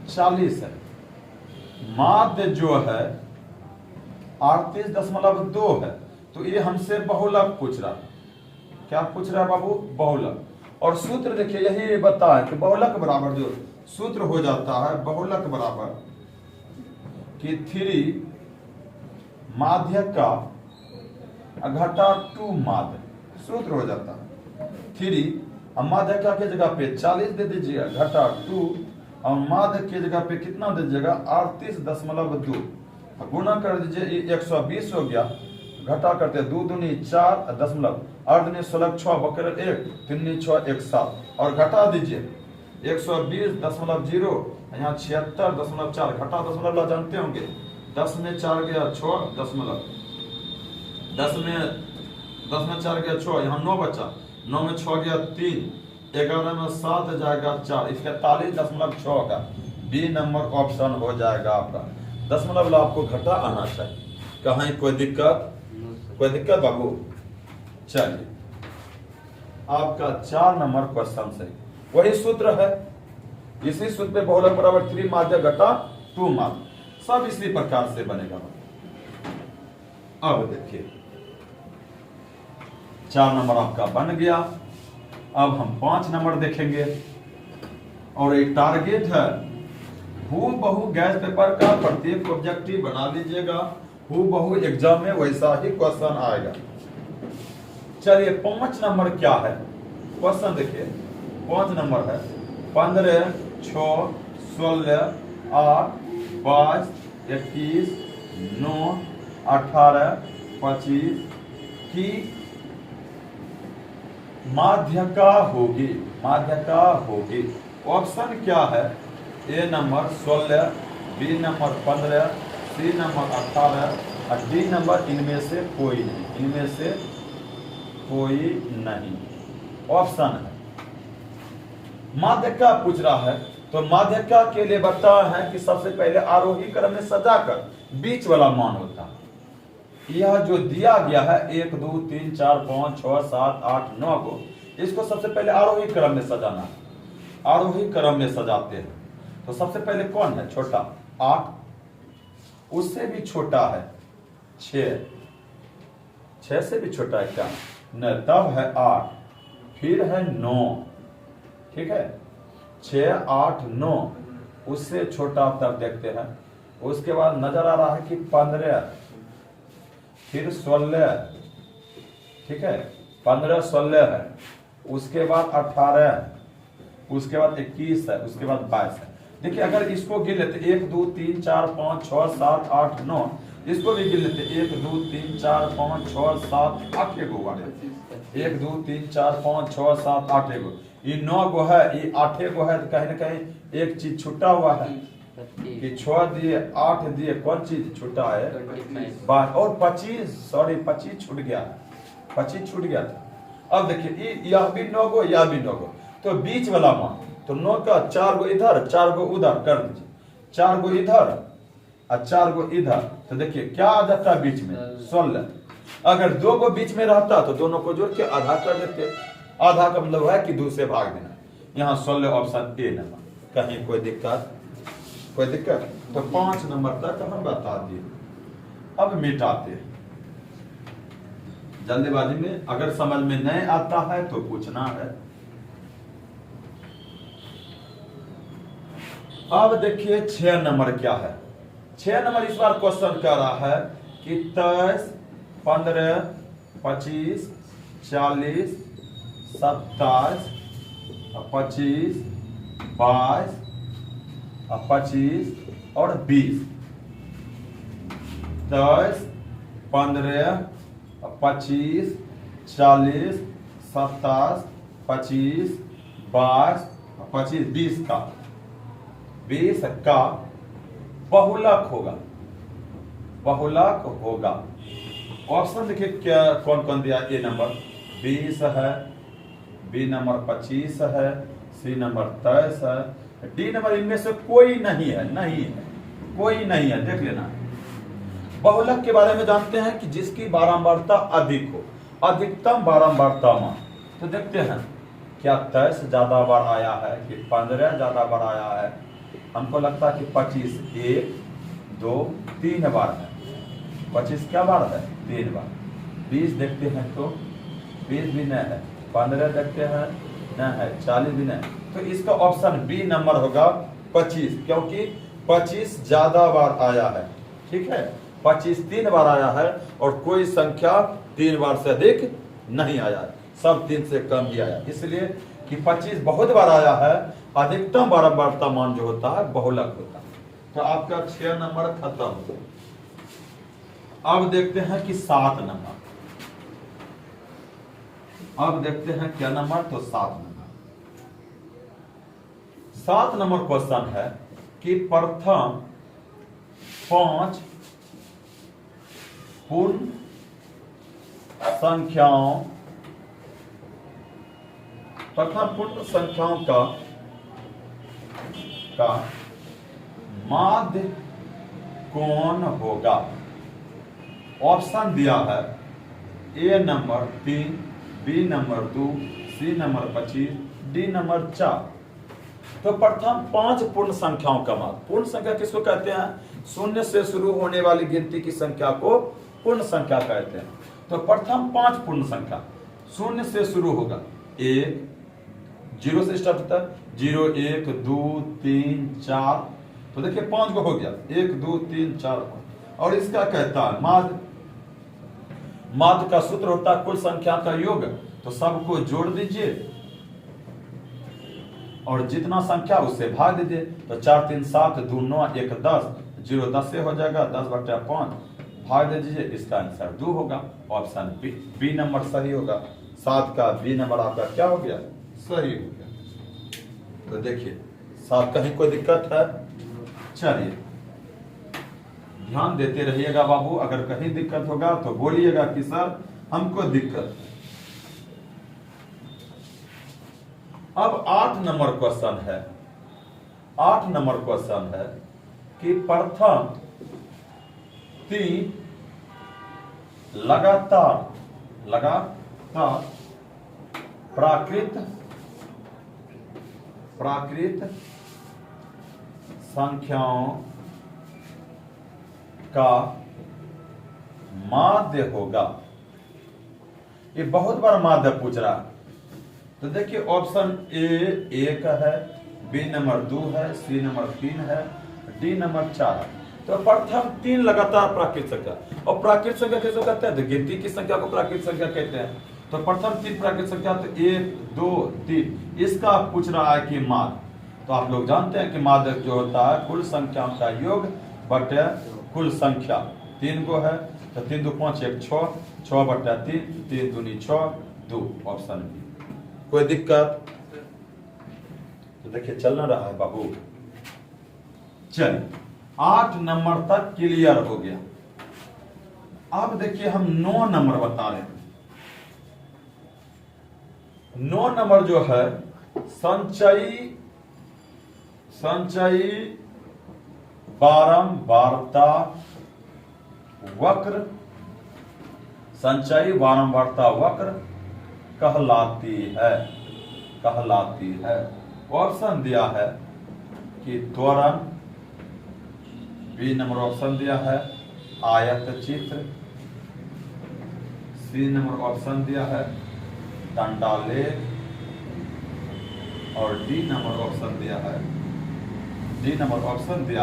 40 है, माध्य जो है 38.2 है, तो ये हमसे बहुलक पूछ रहा है। क्या पूछ रहा है बाबू, बहुलक। और सूत्र देखिए यही बता है कि बहुलक बराबर जो सूत्र हो जाता है, बहुलक बराबर कि 3 माध्यका घटा 2 माध्य, सूत्र हो जाता है 3। माध्यका के जगह पे 40 दे दीजिएगा, घटा 2, और माध्य के जगह पे कितना दे दीजिएगा 38.2, गुना कर दीजिए 120 हो गया, घटा करते 2 दूनी 4 दशमलव 8 दूनी 16 6 बकर 1 3 6 1 7, और घटा दीजिए 120.0 यहाँ 76.4, घटा दशमलव जानते होंगे, 10 में 4 गया 6 दशमलव, 10 में 4 गया 6, यहाँ 9 बचा, 9 में 6 गया 3, 11 में 7 जाएगा 4, इसका 43.6 का बी नंबर ऑप्शन हो जाएगा आपका। दशमलव आपको घटा आना चाहिए। कहीं कोई दिक्कत, कोई दिक्कत बाबू। चलिए आपका 4 नंबर क्वेश्चन से वही सूत्र है, इसी सूत्र पे बहुलक बराबर 3 माध्य घटा 2 माध्य, सब इसी प्रकार से बनेगा। अब देखिए 4 नंबर आपका बन गया। अब हम 5 नंबर देखेंगे, और एक टारगेट है हूबहू गैस पेपर का प्रत्येक ऑब्जेक्टिव बना लीजिएगा, हूबहू एग्जाम में वैसा ही क्वेश्चन आएगा। चलिए 5 नंबर क्या है क्वेश्चन देखिए, 5 नंबर है 15 6 16 8 22 21 9 18 25 की माध्यका होगी, माध्यका होगी। ऑप्शन क्या है, A number 16, B number 15, C number 18 और डी नंबर इनमें से कोई नहीं, इनमें से कोई नहीं ऑप्शन है। माध्यका पूछ रहा है, तो माध्यका के लिए बताया है कि सबसे पहले आरोही क्रम में सजाकर बीच वाला मान होता है, यह जो दिया गया है 1 2 3 4 5 6 7 8 9 को, इसको सबसे पहले आरोही क्रम में सजाना है। आरोही क्रम में सजाते हैं तो सबसे पहले कौन है छोटा? 8, उससे भी छोटा है 6, 6 से भी छोटा है क्या? न, तब है 8, फिर है 9, ठीक है, 6 8 9, उससे छोटा तब देखते हैं। उसके बाद नजर आ रहा है कि 15, फिर 16, ठीक है, 15 16 है, उसके बाद 18, उसके बाद 21 है, उसके बाद 22 है। देखिए अगर इसको गिन लेते 1 2 3 4 5 6 7 8 9, इसको भी गिन लेते 1 2 3 4 5 6 7 8 गो बारे 1 2 3 4 5 6 7 8 गो, ये 9 गो है, ये 8 गो है, तो कहीं ना कहीं एक चीज छूटा हुआ है कि 6 दिए 8 दिए, कौन चीज छूटा है? और 25 छूट गया, 25 छूट गया था। अब देखिए यह भी 9 गो, यह भी 9 गो, तो बीच वाला मान तो 9 का 4 गो इधर 4 गो उधर कर दीजिए, 4 गो इधर और 4 गो इधर, तो देखिए क्या आ जाता है बीच में? 16। अगर 2 गो बीच में रहता तो दोनों को जोड़ के आधा कर देते। आधा का मतलब है कि 2 से भाग देना। यहाँ 16 ऑप्शन ए नंबर। कहीं कोई दिक्कत? कोई दिक्कत? तो 5 नंबर तक हम बता दिए। अब मिटाते हैं जल्दीबाजी में, अगर समझ में नहीं आता है तो पूछना है। अब देखिए 6 नंबर क्या है। 6 नंबर इस बार क्वेश्चन कर रहा है कि 23 15 25 40 27 25 22 25 और 20। 23 15 25 40 27 25 22 25 20 का बहुलक होगा। बहुलक होगा। ऑप्शन देखिए क्या कौन कौन दिया? ए नंबर 20 है, बी नंबर 25 है, सी नंबर 23 है, डी नंबर इनमें से कोई नहीं है, नहीं है, कोई नहीं है। देख लेना। बहुलक के बारे में जानते हैं कि जिसकी बारंबारता अधिक हो, अधिकतम बारंबारता मान। तो देखते हैं क्या 23 ज्यादा बार आया है कि 15 ज्यादा बार आया है? हमको लगता है कि 25 1 2 3 बार है। 25 क्या बार है? 3 बार। 20 देखते हैं तो 20 भी नहीं है, 15 देखते हैं नहीं है, 40 भी नहीं। तो इसका ऑप्शन बी नंबर होगा 25, क्योंकि 25 ज्यादा बार आया है। ठीक है, 25 3 बार आया है और कोई संख्या 3 बार से अधिक नहीं आया, सब 3 से कम ही आया। इसलिए कि 25 बहुत बार आया है, अधिकतम बारंबारता मान जो होता है बहुलक होता है। तो आपका 6 नंबर खत्म हो गया। अब देखते हैं कि 7 नंबर। अब देखते हैं क्या नंबर? तो 7 नंबर। 7 नंबर क्वेश्चन है कि प्रथम 5 पूर्ण संख्याओं, प्रथम पूर्ण संख्याओं का माध्य कौन होगा? ऑप्शन दिया है A number 3, B number 2, C number 25, D number 4। तो प्रथम 5 पूर्ण संख्याओं का माध्य। पूर्ण संख्या किसको कहते हैं? शून्य से शुरू होने वाली गिनती की संख्या को पूर्ण संख्या कहते हैं। तो प्रथम 5 पूर्ण संख्या शून्य से शुरू होगा। 1 0 से स्टार्ट होता है, 0 1 2 3 4। तो देखिए 5 को हो गया, 1 2 3 4 5। और इसका कहता है माध्य। माध्य का सूत्र होता है कुल संख्या का योग। तो सबको जोड़ दीजिए और जितना संख्या उससे भाग दीजिए। तो 4 3 7 2 9 1 10, 0 10 से हो जाएगा, 10/5 भाग दे दीजिए। इसका आंसर 2 होगा। ऑप्शन बी नंबर सही होगा। 7 का बी नंबर आपका क्या हो गया? सही हो गया। तो देखिए 7 कहीं कोई दिक्कत है? चलिए ध्यान देते रहिएगा बाबू, अगर कहीं दिक्कत होगा तो बोलिएगा कि सर हमको दिक्कत। अब 8 नंबर क्वेश्चन है। 8 नंबर क्वेश्चन है कि प्रथम 3 लगातार प्राकृत संख्याओं का माध्य होगा। ये बहुत बार माध्य पूछ रहा है। तो देखिए ऑप्शन ए 1 है, बी नंबर 2 है, सी नंबर 3 है, डी नंबर 4 है। तो प्रथम 3 लगातार प्राकृत संख्या, और प्राकृत संख्या कैसे कहते हैं? तो गिनती की संख्या को प्राकृत संख्या कहते हैं। तो प्रथम 3 प्राकृत संख्या, तो 1 2 3, इसका पूछ रहा है कि माध्य। तो आप लोग जानते हैं कि माध्य जो होता है कुल संख्याओं का योग बटे कुल संख्या। 3 गो है, तो 3 2 5 1 6, 6 बटे 3, 3 दूनी 6, 2, ऑप्शन बी। कोई दिक्कत? तो देखिए चल ना रहा है बाबू। चलिए 8 नंबर तक क्लियर हो गया। अब देखिए हम 9 नंबर बता रहे हैं। 9 नंबर जो है संचयी बारंबारता वक्र, संचयी बारंबारता वक्र कहलाती है। ऑप्शन दिया है कि त्वरण, बी नंबर ऑप्शन दिया है आयत चित्र, सी नंबर ऑप्शन दिया है दंडालेख, और डी नंबर ऑप्शन दिया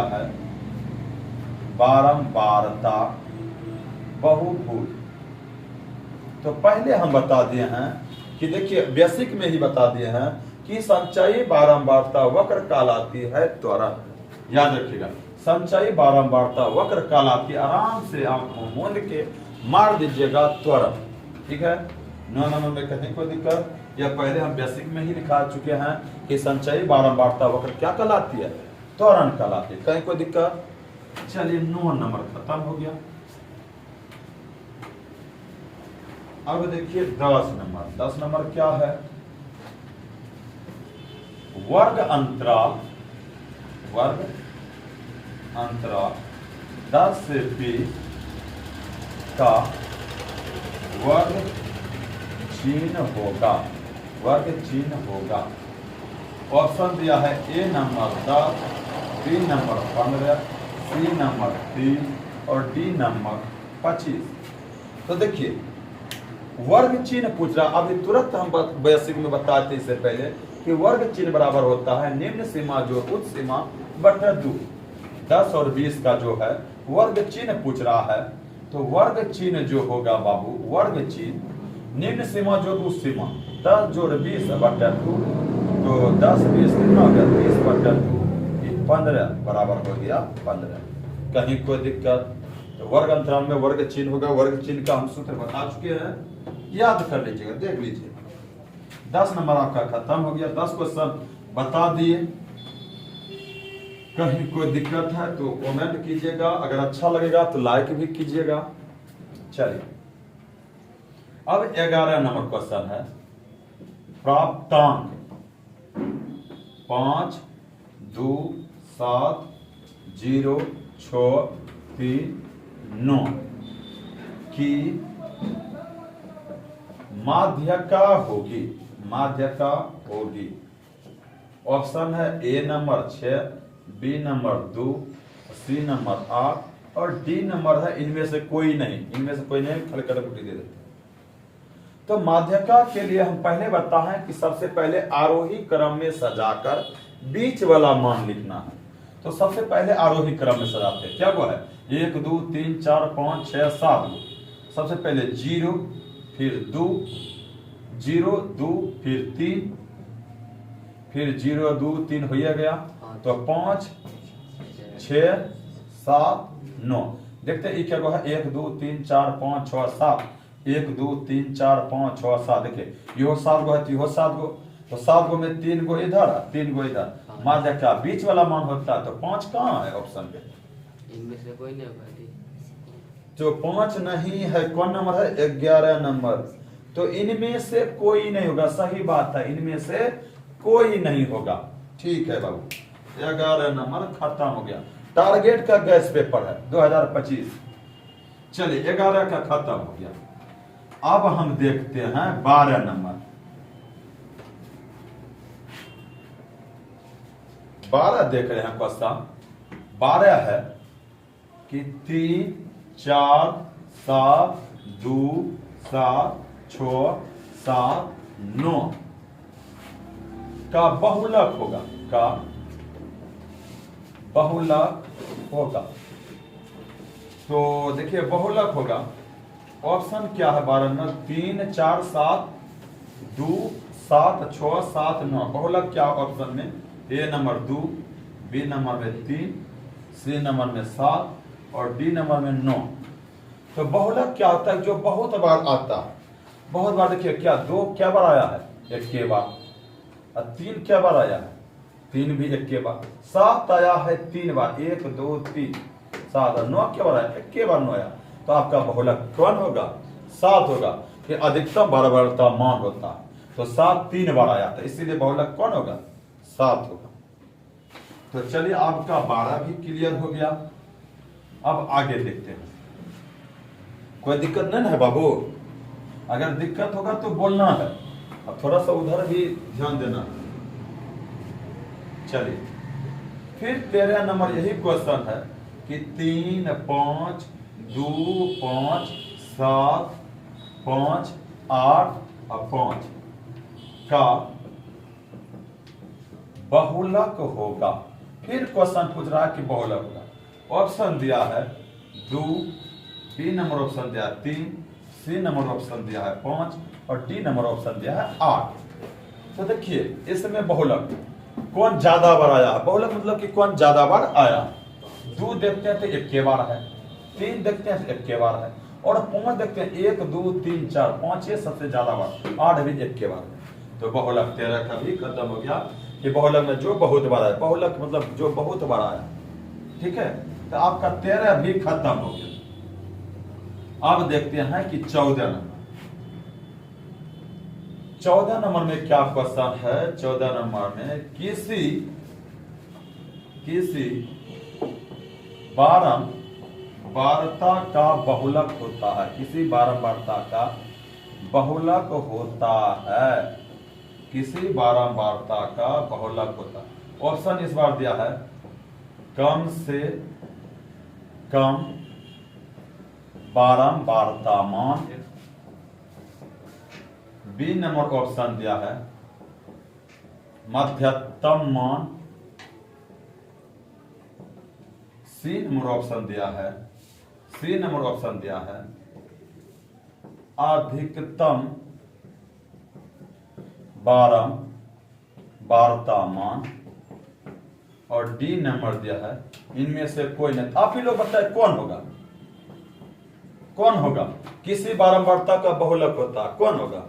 है बारंबारता बहुभुज। तो पहले हम बता दिए हैं कि देखिए बेसिक में ही बता दिए हैं कि संचयी बारंबारता वक्र कहलाती है त्वरण। याद रखिएगा, संचयी बारंबारता वक्र कहलाती, आराम से आप मूंद के मार दीजिएगा त्वरण। ठीक है, 9 नंबर में कहीं कोई दिक्कत? या पहले हम बेसिक में ही लिखा चुके हैं कि संचयी बारंबारता वक्र क्या कहलाती है? त्वरण कहलाती है। कहीं कोई दिक्कत? चलिए 9 नंबर खत्म हो गया। अब देखिए 10 नंबर। 10 नंबर क्या है? वर्ग अंतराल 10 से 20 का वर्ग चिन्ह होगा। ऑप्शन दिया है A number 10, B number 15, C number 30 और डी नंबर 25। तो देखिए वर्ग चिन्ह पूछ रहा। अभी तुरंत हम बेसिक में बताते इससे पहले कि वर्ग चिन्ह बराबर होता है निम्न सीमा जो उच्च सीमा बटा 2। 10 और 20 का जो है वर्ग चिन्ह पूछ रहा है। तो वर्ग चिन्ह जो होगा बाबू, वर्ग चिन्ह निम्न सीमा जो उच्च सीमा, 10 जोड़ 20 बटा 2, तो 10 20 कितना हो गया? 30 बटा 2, 15 बराबर हो गया 15। कहीं कोई दिक्कत? तो वर्ग अंतराल में वर्ग चिन्ह होगा। वर्ग चिन्ह का हम सूत्र बता चुके हैं, याद कर लीजिएगा, देख लीजिए। 10 नंबर आपका खत्म हो गया। 10 क्वेश्चन बता दिए। कहीं कोई दिक्कत है तो कमेंट कीजिएगा, अगर अच्छा लगेगा तो लाइक भी कीजिएगा। चलिए अब 11 नंबर क्वेश्चन है प्राप्तांक 5 2 7 0 6 3 9 की माध्यका होगी। ऑप्शन है A number 6, B number 2, C number 8 और डी नंबर है इनमें से कोई नहीं। खाली कटपुटी दे देते। तो माध्यका के लिए हम पहले बताएं कि सबसे पहले आरोही क्रम में सजाकर बीच वाला मान लिखना है। तो सबसे पहले आरोही क्रम में सजाते हैं। क्या वो है? 1 2 3 4 5 6 7। सबसे पहले 0, फिर 2, 0 2, फिर 3, फिर 0 2 3 हो गया। तो 5 6 7 9। देखते हैं क्या है? 1 2 3 4 5 6 7। 1 2 3 4 5 6 7। देखिए यो 7 गो है तो यो 7 गो, तो 7 गो में 3 गो इधर 3 गो इधर। माध्य क्या बीच वाला मान होता है। तो 5 कहाँ है ऑप्शन पे?
इनमें से कोई नहीं होगा।
जो 5 नहीं है, कौन नंबर है? 11 नंबर। तो इनमें से कोई नहीं होगा। सही बात है, इनमें से कोई नहीं होगा। ठीक है बाबू, 11 नंबर खत्म हो गया। टारगेट का गैस पेपर है 2025। चलिए 11 का खत्म हो गया। अब हम देखते हैं 12 नंबर। 12 देख रहे हैं क्वेश्चन। 12 है कि 3 4 7 2 7 6 7 9 का बहुलक होगा, का बहुलक होगा। तो देखिए बहुलक होगा, ऑप्शन क्या है 12 में? 3 4 7 2 7 6 7 9। बहुलक क्या ऑप्शन में? ए नंबर 2, बी नंबर में 3, सी नंबर में 7 और डी नंबर में 9। तो बहुलक क्या होता है? जो बहुत बार आता है। बहुत बार देखिए क्या 2 क्या बार आया है? 1 के बार। और 3 क्या बार आया है? 3 भी 1 के बार। 7 आया है 3 बार, 1 2 3 7। और 9 क्या बार आया? 1 के बार 9 आया। तो आपका बहुलक कौन होगा? 7 होगा। कि अधिकतम बारंबारता मान होता है, तो 7 3 बार आया था, इसीलिए बहुलक कौन होगा? 7 होगा। तो चलिए आपका 12 भी क्लियर हो गया। अब आगे देखते हैं। कोई दिक्कत नहीं है बाबू? अगर दिक्कत होगा तो बोलना है। अब थोड़ा सा उधर भी ध्यान देना। चलिए फिर 13 नंबर यही क्वेश्चन है कि 3 5 2 5 7 5 8 और 5 का बहुलक होगा। फिर क्वेश्चन पूछ रहा है कि बहुलक होगा। ऑप्शन दिया है 2, बी नंबर ऑप्शन दिया है 3, सी नंबर ऑप्शन दिया है 5 और डी नंबर ऑप्शन दिया है 8। तो देखिए इसमें बहुलक कौन ज्यादा बार आया है? बहुलक मतलब कि कौन ज्यादा बार आया। 2 देखते हैं तो 1 के बार है, 3 देखते हैं तो 1 के बार है और 5 देखते हैं 1 2 3 4 5 ये सबसे ज्यादा बार, 8 भी 1 के बार है। तो बहुलक 13 का भी खत्म हो गया कि बहुलक में जो बहुत बार आया। बहुलक मतलब जो बहुत बार आया। ठीक है, तो आपका 13 भी खत्म हो गया। अब देखते हैं कि 14 नंबर। 14 नंबर में क्या क्वेश्चन है? 14 नंबर में किसी बारंबारता का बहुलक होता है। किसी बारंबारता का बहुलक होता है। किसी बारंबारता का बहुलक होता है। ऑप्शन इस बार दिया है कम से कम बारंबारता मान। बी नंबर ऑप्शन दिया है मध्यतम मान। सी नंबर ऑप्शन दिया है अधिकतम बारंबारता मान और डी नंबर दिया है इनमें से कोई नहीं। आप ही लोग बताए कौन होगा? किसी बारंबारता का बहुलक होता है, कौन होगा?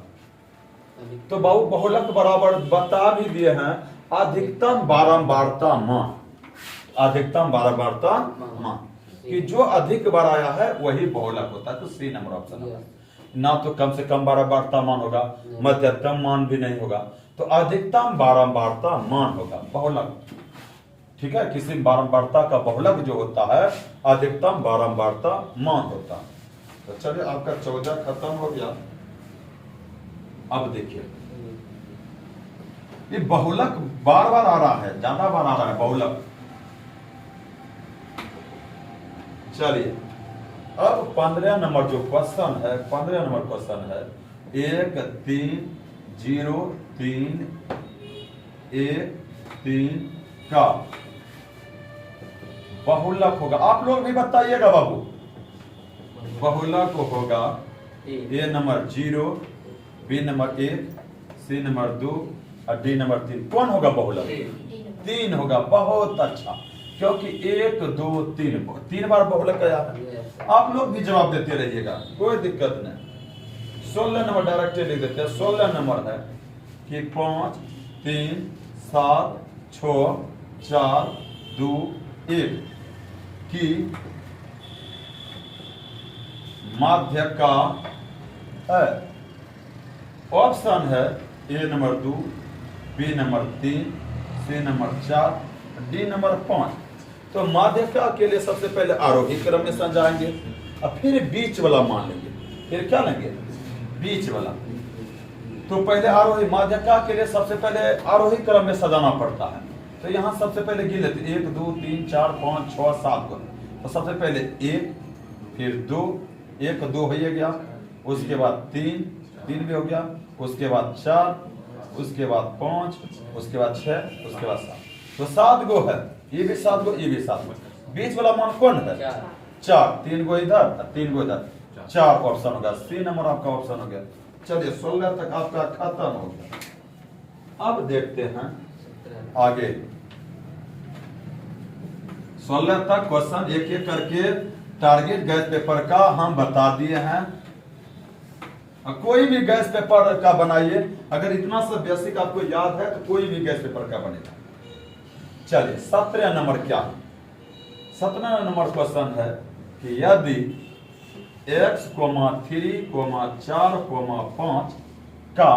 तो बाबू बहुलक बराबर बता भी दिए हैं अधिकतम बारंबारता मान। अधिकतम बारंबारता मान कि जो अधिक बार आया है वही बहुलक होता है। तो सी नंबर ऑप्शन होगा। ना तो कम से कम बारंबारता मान होगा, मध्यतम मान भी नहीं होगा, तो अधिकतम बारंबारता मान होगा बहुलक। ठीक है, किसी बारंबारता का बहुलक जो होता है अधिकतम बारंबारता मान होता है। तो चलिए आपका 14 खत्म हो गया। अब देखिए ये बहुलक बार बार आ रहा है, ज्यादा बार आ रहा है बहुलक। चलिए अब 15 नंबर जो क्वेश्चन है, 15 नंबर क्वेश्चन है 1 3 0 3 1 3 का बहुलक होगा। आप लोग भी बताइएगा बाबू। बहुलक होगा A number 0, B number 1, C number 2 और डी नंबर 3। कौन होगा बहुलक? 3 होगा। बहुत अच्छा, क्योंकि 1 2 3 बार बहुलक आया है। आप लोग भी जवाब देते रहिएगा, कोई दिक्कत नहीं। 16 नंबर डायरेक्ट लिख देते हैं। 16 नंबर है कि 5 3 7 6 4 2 1 की माध्य का है। ऑप्शन है A number 2, B number 3, C number 4, D number 5। तो माध्यिका के लिए सबसे पहले आरोही क्रम में समझाएंगे। अब फिर बीच वाला मान लेंगे, फिर क्या लेंगे, बीच वाला। तो पहले आरोही माध्यिका के लिए सबसे पहले आरोही क्रम में सजाना पड़ता है। तो यहाँ सबसे पहले गिन लेते 1 2 3 4 5 6 7 को। तो सबसे पहले 1, फिर 2, 1 2 हो गया, उसके बाद 3 3 भी हो गया, उसके बाद 4, उसके बाद 5, उसके बाद 6, उसके बाद 7। तो 7 गो है, ये भी 7 गो, ये भी 7 गो। बीच वाला मान कौन है, 4। 3 गो इधर, 3 गो इधर, 4 ऑप्शन होगा। सी नंबर आपका ऑप्शन हो गया। चलिए 16 तक आपका खत्म हो गया। अब देखते हैं आगे 16 तक क्वेश्चन एक एक करके टारगेट गैस पेपर का हम बता दिए हैं। कोई भी गैस पेपर का बनाइए, अगर इतना सा बेसिक आपको याद है तो कोई भी गैस पेपर का बनेगा। चलिए 17 नंबर क्या है, 17 नंबर क्वेश्चन है कि यदि x, 3, 4, 5 का